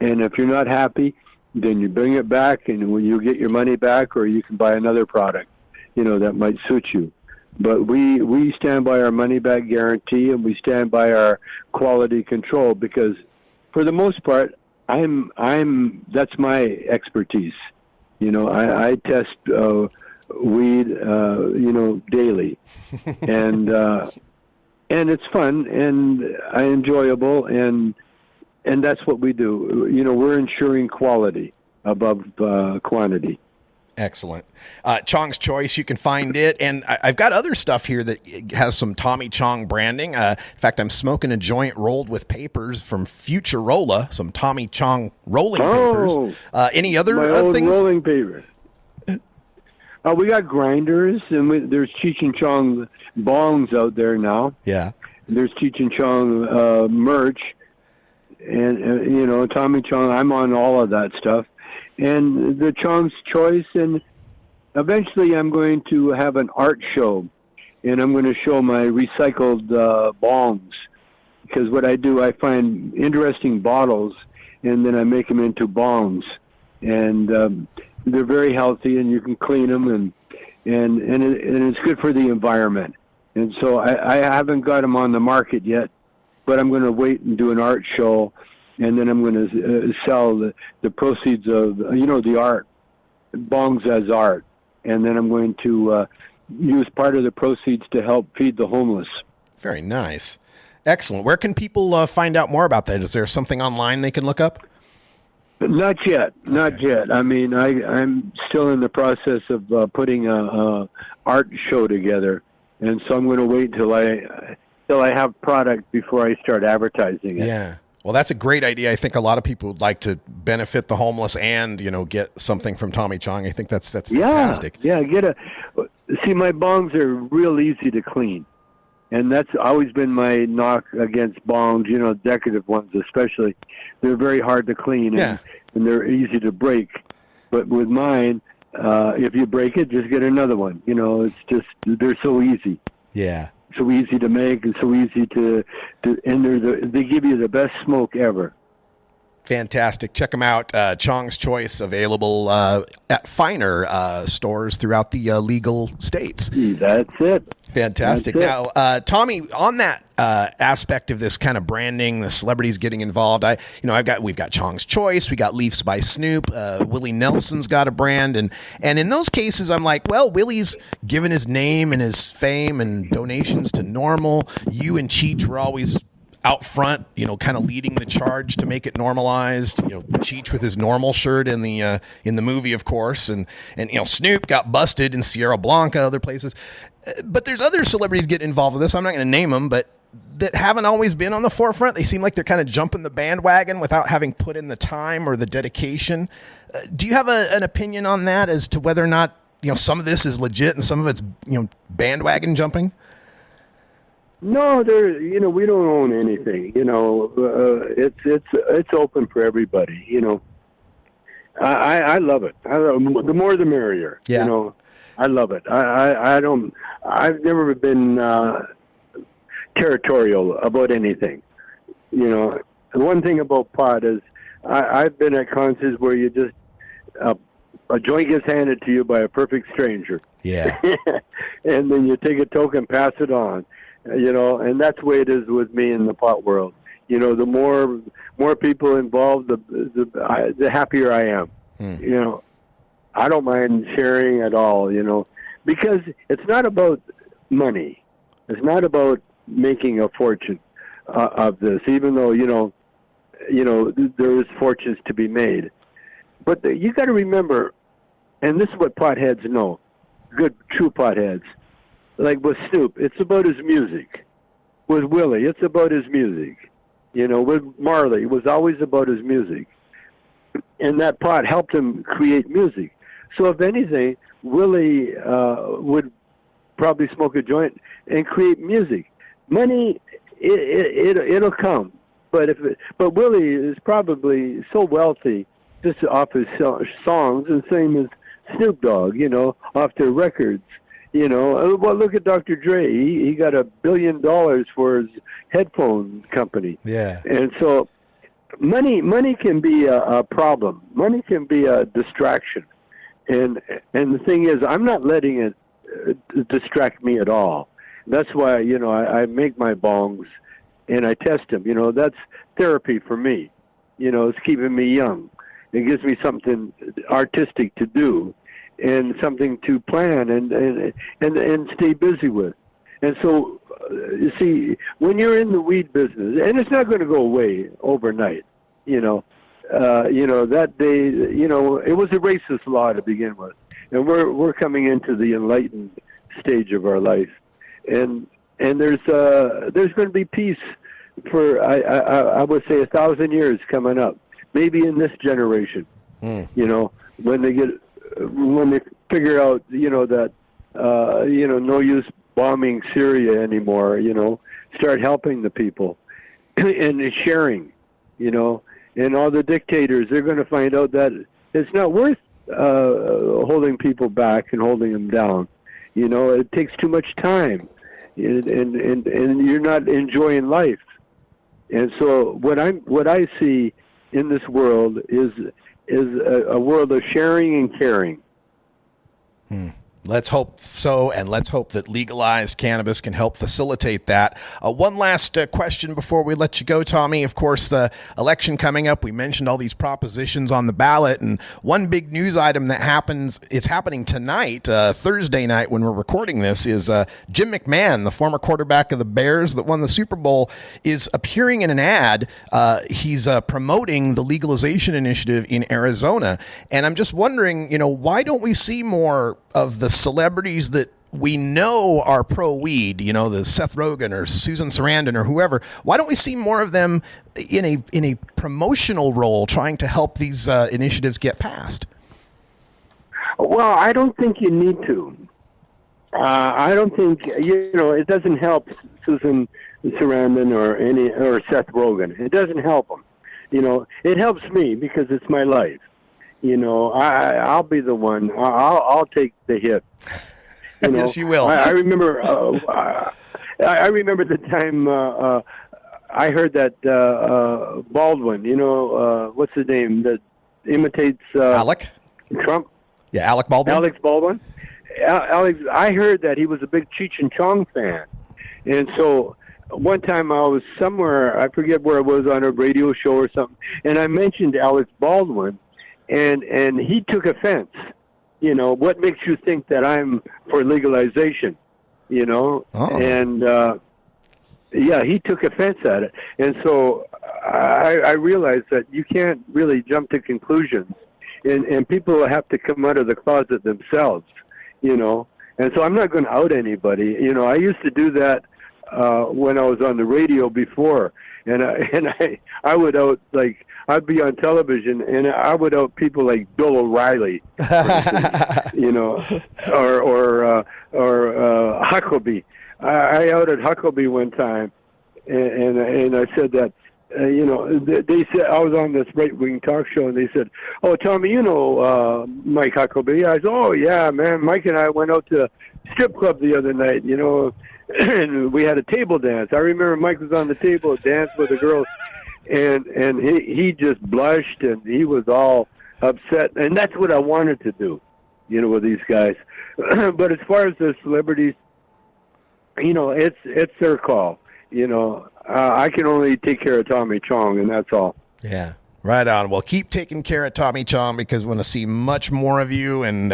And if you're not happy, then you bring it back, and you get your money back, or you can buy another product, that might suit you. But we stand by our money-back guarantee, and we stand by our quality control, because for the most part, that's my expertise. I test weed, daily, and it's fun and enjoyable, and that's what we do. We're ensuring quality above quantity. Excellent. Chong's Choice, you can find it. And I've got other stuff here that has some Tommy Chong branding. In fact, I'm smoking a joint rolled with papers from Futurola, some Tommy Chong rolling papers. Any other things? Rolling paper. We got grinders, and there's Cheech and Chong bongs out there now. Yeah. There's Cheech and Chong merch. And Tommy Chong, I'm on all of that stuff. And the Chong's Choice, and eventually I'm going to have an art show, and I'm going to show my recycled bongs, because what I do, I find interesting bottles, and then I make them into bongs, and they're very healthy, and you can clean them, and and it's good for the environment. And so I haven't got them on the market yet, but I'm going to wait and do an art show, and then I'm going to sell the proceeds of, the art, bongs as art. And then I'm going to use part of the proceeds to help feed the homeless. Very nice. Excellent. Where can people find out more about that? Is there something online they can look up? Not yet. Not yet. I mean, I'm still in the process of putting a art show together, and so I'm going to wait till I have product before I start advertising it. Yeah. Well, that's a great idea. I think a lot of people would like to benefit the homeless and, get something from Tommy Chong. I think that's fantastic. Yeah. See, my bongs are real easy to clean. And that's always been my knock against bongs, decorative ones especially. They're very hard to clean and they're easy to break. But with mine, if you break it, just get another one. It's just, they're so easy. Yeah. So easy to make and so easy to and they give you the best smoke ever. Fantastic. Check them out. Chong's Choice, available at finer stores throughout the legal states. That's it. Fantastic. That's it. Now, Tommy, on that aspect of this kind of branding, the celebrities getting involved, we've got Chong's Choice, we got Leafs by Snoop, Willie Nelson's got a brand, and in those cases, I'm like, well, Willie's given his name and his fame and donations to Normal. You and Cheech were always out front, kind of leading the charge to make it normalized. Cheech with his Normal shirt in the movie, of course, and Snoop got busted in Sierra Blanca, other places. But there's other celebrities getting involved with this. I'm not going to name them, but that haven't always been on the forefront. They seem like they're kind of jumping the bandwagon without having put in the time or the dedication. Do you have an opinion on that as to whether or not some of this is legit and some of it's bandwagon jumping? No, we don't own anything. It's open for everybody. I love it. The more the merrier. Yeah. I love it. I've never been territorial about anything. The one thing about pot is I've been at concerts where you just a joint gets handed to you by a perfect stranger. Yeah. And then you take a token, pass it on. And that's the way it is with me in the pot world. The more people involved, the happier I am. I don't mind sharing at all, because it's not about money. It's not about making a fortune of this, even though, there is fortunes to be made. But you got to remember, and this is what potheads know, good, true potheads. Like with Snoop, it's about his music. With Willie, it's about his music. With Marley, it was always about his music. And that pot helped him create music. So if anything, Willie would probably smoke a joint and create music. Money, it'll come. But Willie is probably so wealthy just off his songs, and same as Snoop Dogg, off their records. Well, look at Dr. Dre. He got $1 billion for his headphone company. Yeah. And so money can be a problem. Money can be a distraction. And the thing is, I'm not letting it distract me at all. That's why, I make my bongs and I test them. That's therapy for me. It's keeping me young. It gives me something artistic to do and something to plan and stay busy with. And so, you see, when you're in the weed business, and it's not going to go away overnight, that day, it was a racist law to begin with, and we're coming into the enlightened stage of our life, and there's going to be peace for I would say 1,000 years coming up, maybe in this generation. When they figure out that no use bombing Syria anymore, start helping the people and sharing, and all the dictators, they're going to find out that it's not worth holding people back and holding them down. It takes too much time, and you're not enjoying life. And so what I see in this world is a world of sharing and caring. Let's hope so, and let's hope that legalized cannabis can help facilitate that. One last question before we let you go, Tommy. Of course, the election coming up, we mentioned all these propositions on the ballot, and one big news item that is happening tonight, Thursday night when we're recording this, is Jim McMahon, the former quarterback of the Bears that won the Super Bowl, is appearing in an ad. He's promoting the legalization initiative in Arizona, and I'm just wondering, why don't we see more of the celebrities that we know are pro-weed, the Seth Rogen or Susan Sarandon or whoever? Why don't we see more of them in a promotional role trying to help these initiatives get passed? Well, I don't think you need to. I don't think, it doesn't help Susan Sarandon or Seth Rogen. It doesn't help them. It helps me because it's my life. I'll be the one. I'll take the hit. Yes, you will. I remember. I remember the time I heard that Baldwin. What's his name? That imitates Alec Trump. Yeah, Alec Baldwin. Alex Baldwin. Alex. I heard that he was a big Cheech and Chong fan, and so one time I was somewhere. I forget where it was, on a radio show or something, and I mentioned Alex Baldwin. And he took offense. What makes you think that I'm for legalization? And he took offense at it. And so I realized that you can't really jump to conclusions, and people have to come out of the closet themselves. And so I'm not going to out anybody. I used to do that when I was on the radio before, and I would out, like, I'd be on television, and I would out people like Bill O'Reilly, or Huckabee. I outed Huckabee one time, and I said that, they said, I was on this right-wing talk show, and they said, "Oh, Tommy, Mike Huckabee." I said, "Oh, yeah, man, Mike and I went out to a strip club the other night, and we had a table dance. I remember Mike was on the table, danced with the girls, and he just blushed, and he was all upset, and that's what I wanted to do, with these guys." But as far as the celebrities, it's their call. I can only take care of Tommy Chong, and that's all. Yeah. Right on. Well, keep taking care of Tommy Chong, because we want to see much more of you and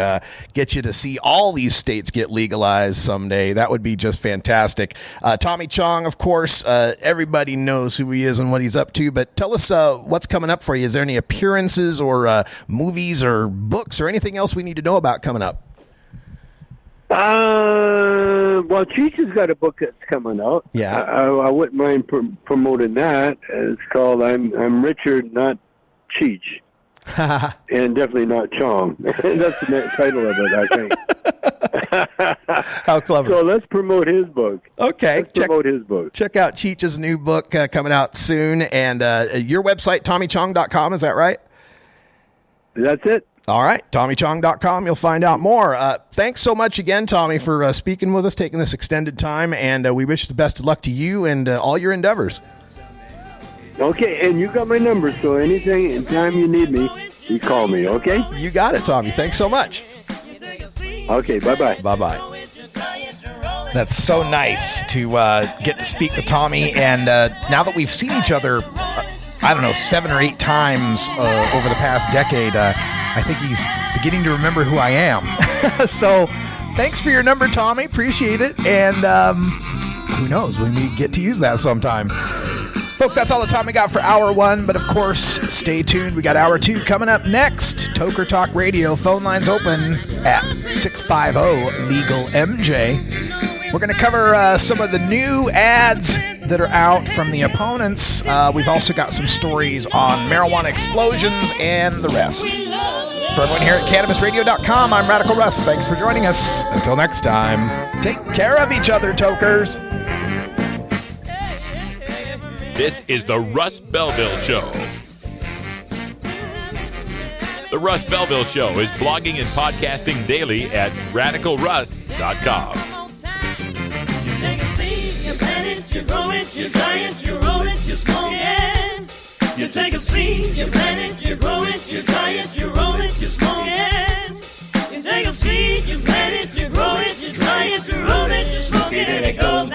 get you to see all these states get legalized someday. That would be just fantastic. Tommy Chong, of course, everybody knows who he is and what he's up to, but tell us what's coming up for you. Is there any appearances or movies or books or anything else we need to know about coming up? Well, Cheech has got a book that's coming out. Yeah. I wouldn't mind promoting that. It's called I'm Richard, Not Cheech. And definitely not Chong. That's the title of it, I think. How clever. So let's promote his book. Okay. Promote his book. Check out Cheech's new book coming out soon. And your website, TommyChong.com, is that right? That's it. All right, TommyChong.com. You'll find out more. Thanks so much again, Tommy, for speaking with us, taking this extended time, and we wish the best of luck to you and all your endeavors. Okay, and you got my number, so anytime you need me, you call me, okay? You got it, Tommy. Thanks so much. Okay, bye-bye. Bye-bye. That's so nice to get to speak with Tommy, and now that we've seen each other, 7 or 8 times over the past decade, I think he's beginning to remember who I am. So thanks for your number, Tommy. Appreciate it. And who knows, we may get to use that sometime. Folks, that's all the time we got for Hour 1. But, of course, stay tuned. We got Hour 2 coming up next. Toker Talk Radio. Phone lines open at 650-LEGAL-MJ. We're going to cover some of the new ads that are out from the opponents. We've also got some stories on marijuana explosions and the rest. For everyone here at CannabisRadio.com, I'm Radical Russ. Thanks for joining us. Until next time, take care of each other, tokers. This is the Russ Belville Show. The Russ Belville Show is blogging and podcasting daily at RadicalRuss.com. You grow it, you dry it, you roll it, you smoke it. You take a seed, you plant it, you grow it, you dry it, you roll it, you smoke it. You take a seed, you plant it, you grow it, you dry it, you roll it, you smoke it, and it goes